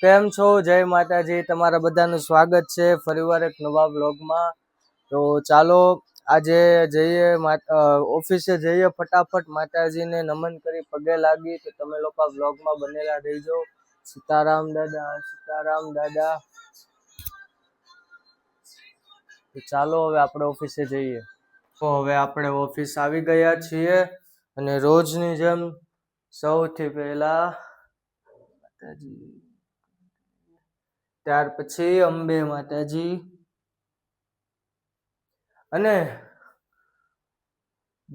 કેમ છો? જય માતાજી. તમારા બધાનું સ્વાગત છે ફરીવાર એક નવા બ્લોગમાં. તો ચાલો આજે જઈએ ઓફિસે જઈએ ફટાફટ, માતાજીને નમન કરી પગે લાગી. તો તમે લોકો બ્લોગમાં બનેલા રહીજો. સીતારામ દાદા, સીતારામ દાદા. તો ચાલો હવે આપણે ઓફિસે જઈએ. તો હવે આપણે ઓફિસ આવી ગયા છીએ અને રોજની જેમ સૌથી પહેલા માતાજી, ત્યાર પછી અંબે માતાજી અને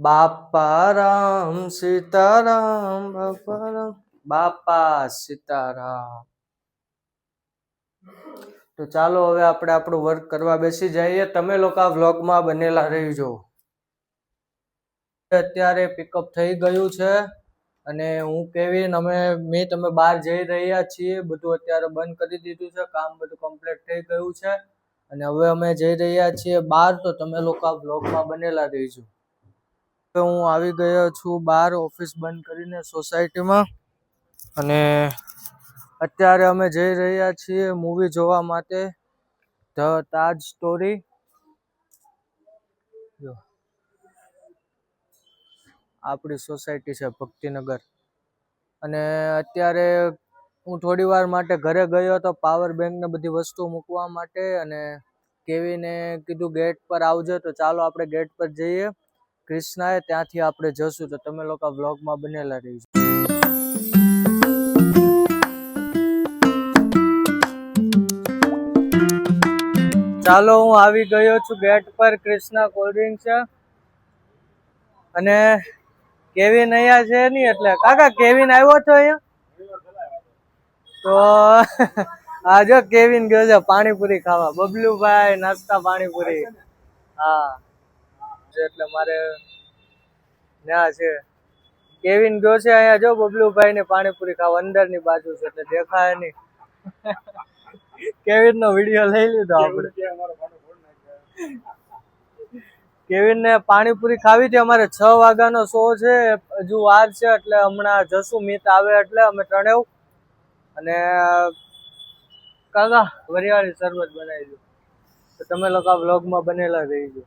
બાપા રામ સીતારામ, બાપા રામ, બાપા સીતારામ. તો ચાલો હવે આપણે આપણું વર્ક કરવા બેસી જઈએ. તમે લોકો આ વ્લોગમાં બનેલા રહેજો. અત્યારે પિકઅપ થઈ ગયું છે અને હું કેવીન તમે બહાર જઈ રહ્યા છીએ. બધું અત્યારે બંધ કરી દીધું છે, કામ બધું કમ્પ્લીટ થઈ ગયું છે અને હવે અમે જઈ રહ્યા છીએ બહાર. તો તમે લોકો આ બ્લોગમાં બનેલા રહીજો. હું આવી ગયો છું બહાર, ઓફિસ બંધ કરીને સોસાયટીમાં, અને અત્યારે અમે જઈ રહ્યા છીએ મૂવી જોવા માટે, ધ તાજ સ્ટોરી. આપણી સોસાયટી છે ભક્તિનગર. અને અત્યારે હું થોડી વાર માટે ઘરે ગયો હતો પાવર બેંક ને બધી વસ્તુ મૂકવા માટે, અને કેવીને કીધું ગેટ પર આવજો. તો ચાલો આપણે ગેટ પર જઈએ ક્રિષ્નાએ, ત્યાંથી આપણે જશું. તો તમે લોકો વ્લોગમાં બનેલા રહીજો. ચાલો હું આવી ગયો છું ગેટ પર. ક્રિષ્ના કોલ્ડ ડ્રિંક છે અને કેવિન અહીંયા છે નહીં, એટલે કાકા કેવિન આવ્યો હતો અહીંયા. તો આ જો કેવિન ગયો છે પાણીપુરી ખાવા. બબલુભાઈ નાસ્તા પાણીપુરી. હા, એટલે મારે ના છે. કેવિન ગયો છે અહીંયા જો બબલુભાઈ ને પાણીપુરી ખાવા, અંદરની બાજુ છે એટલે દેખાય નહીં. કેવિન નો વિડીયો લઈ લીધો આપણે. કેવિન ને પાણીપુરી ખાવી હતી. અમારે 6 વાગ્યાનો શો છે, હજુ વાર છે, એટલે હમણાં જશું. મિત આવે એટલે અમે ત્રણેવ. અને કાકા વરિયાળી શરબત બનાવી દો. તો તમે લોકો આ વ્લોગમાં બનેલા રહીજો.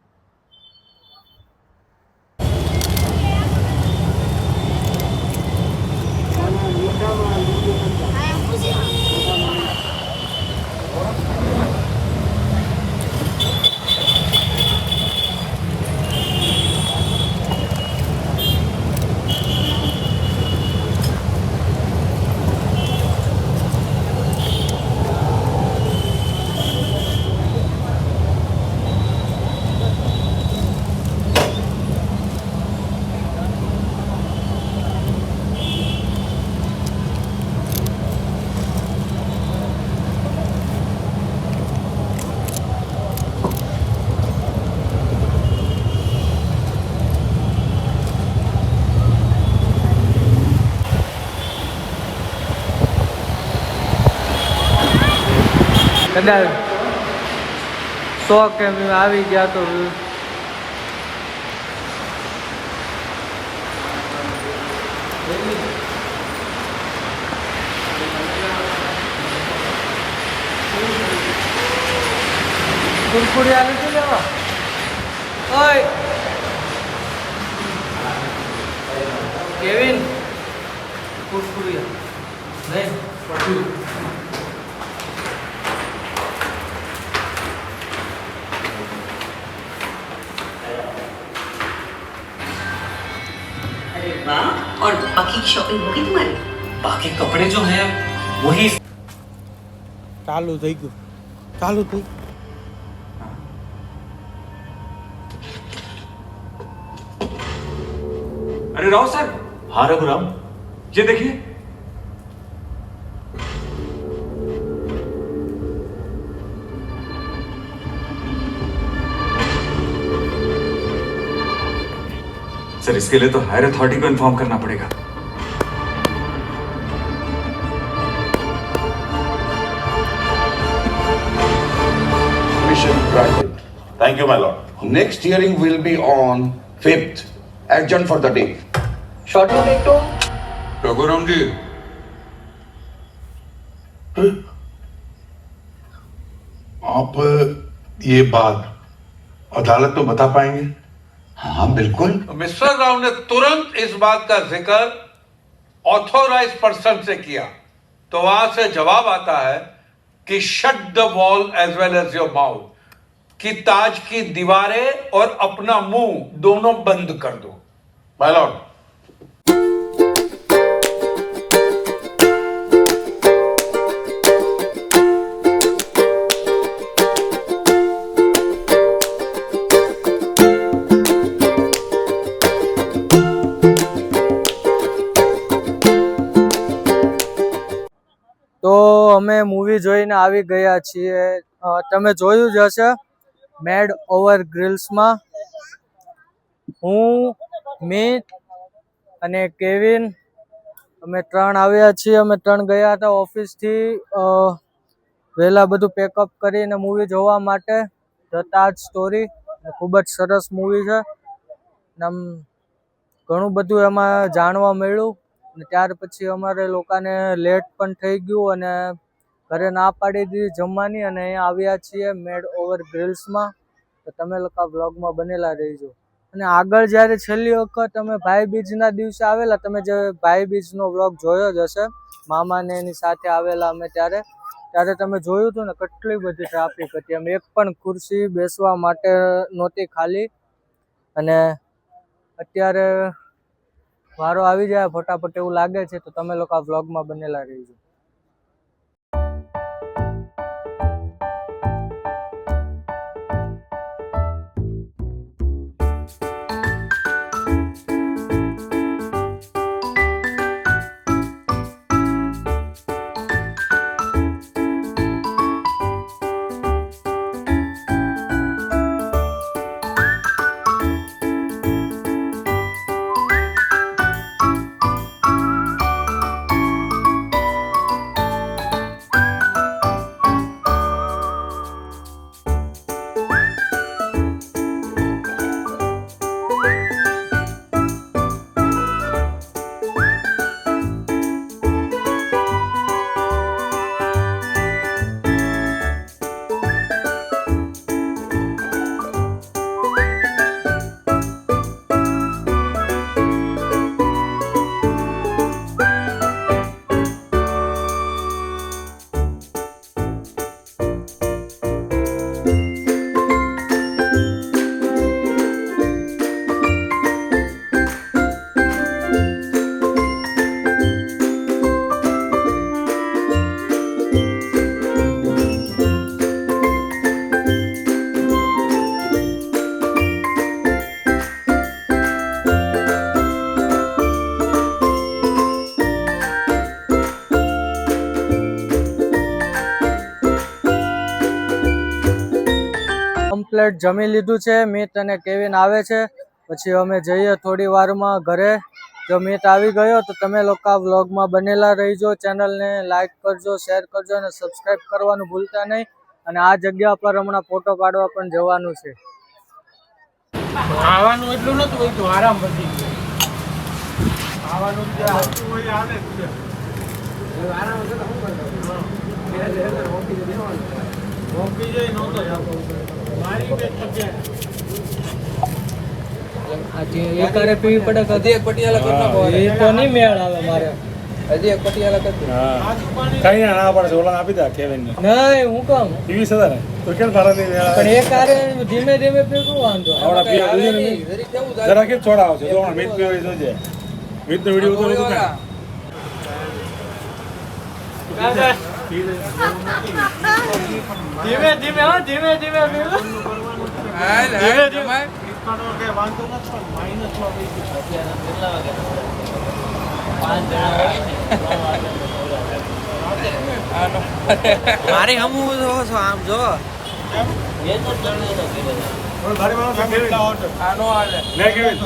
કદાચ 100 કે આવી ગયા તો કુરકુરિયા નથી લેવા. ઓય કેવિન, કુરકુરિયા નહીં પડ્યું. और बाकी की शॉपिंग होगी तुम्हारी? बाकी कपड़े जो हैं वही. ચાલુ થઈ ગયું, ચાલુ થઈ. अरे राव सर. हाँ रघुराम, ये देखिए. सर इसके लिए तो हायर अथॉरिटी को इन्फॉर्म करना पड़ेगा. Mission granted. Thank you, my lord. Next hearing will be on 5th. Adjourn for the day. Short में देखो रघुराम जी. आप ये बात अदालत में बता पाएंगे? हाँ बिल्कुल। मिस्टर राव ने तुरंत इस बात का जिक्र ऑथोराइज पर्सन से किया, तो वहां से जवाब आता है कि shut the wall as well as your mouth, कि ताज की दीवारें और अपना मुंह दोनों बंद कर दो। माय लॉर्ड, તો અમે મૂવી જોઈને આવી ગયા છીએ. તમે જોયું જ હશે મેડ ઓવર ગ્રીલ્સમાં. હું, મિત અને કેવિન અમે 3 આવ્યા છીએ. અમે 3 ગયા હતા ઓફિસથી વહેલા બધું પેકઅપ કરીને મૂવી જોવા માટે. ધ તાજ સ્ટોરી ખૂબ જ સરસ મૂવી છે. આમ ઘણું બધું એમાં જાણવા મળ્યું. અને ત્યાર પછી અમારે લોકોને લેટ પણ થઈ ગયું અને ઘરે ના પાડી દીધી જમવાની. અને અહીંયા આવ્યા છીએ મેડ ઓવર ગ્રીલ્સમાં. તો તમે લોકો વ્લોગમાં બનેલા રહીજો. અને આગળ જ્યારે છેલ્લી વખત અમે ભાઈ બીજના દિવસે આવેલા, તમે જે ભાઈ બીજનો વ્લોગ જોયો જ હશે, મામાને એની સાથે આવેલા અમે ત્યારે તમે જોયું હતું ને કેટલી બધી ટ્રાફિક હતી. એમ એક પણ ખુરશી બેસવા માટે નહોતી ખાલી. અને અત્યારે વારો આવી જાય ફટાફટ એવું લાગે છે. તો તમે લોકો આ વ્લોગમાં બનેલા રહીજો. કમ્પ્લીટ જમી લીધું છે. મિત અને કેવિન આવે છે પછી અમે જઈએ થોડી વારમાં ઘરે. જો મિત આવી ગયો તો તમે લોકો આ વ્લોગમાં બનેલા રહીજો. ચેનલને લાઈક કરજો, શેર કરજો અને સબસ્ક્રાઈબ કરવાનું ભૂલતા નહીં. અને આ જગ્યા પર હમણાં ફોટો પાડવા પણ જવાનું છે. ખાવાનું એટલું નતું હોય તો આરામ વધી ગયો. ખાવાનું જે આવતું હોય આવે જ છે. આરામ વગર શું કરવાનું? મોકી જઈ નહોતો જતો. મારી બે આજે એકારે પીવી પડે કે હજી એક પટિયાલા કરી નાખો. એ તો નહીં મેળ આવે મારે. હજી એક પટિયાલા કરી. હા કઈ ના પડે ઓલા આપી દે કેવિન ને. નહીં હું કામ 20,000 ને તો કેમ તારા નહીં મેળ આવે? પણ એક આરે ધીમે ધીમે પીવું વાંધો. આવડા પીવા જોઈએ ને જરા કે છોડા આવશે જો મિત પીવા જોજે. મિત નો વિડિયો ઉતારો તો ધીમે ધીમે હો ધીમે ધીમે પીવું. ધીમે ધીમે કે વાંધો નથી પણ માઈનસમાં પી ગયું. કેટલા વાગે 5 મારી હમું છો આમ જો આનો હાલે લે કેવી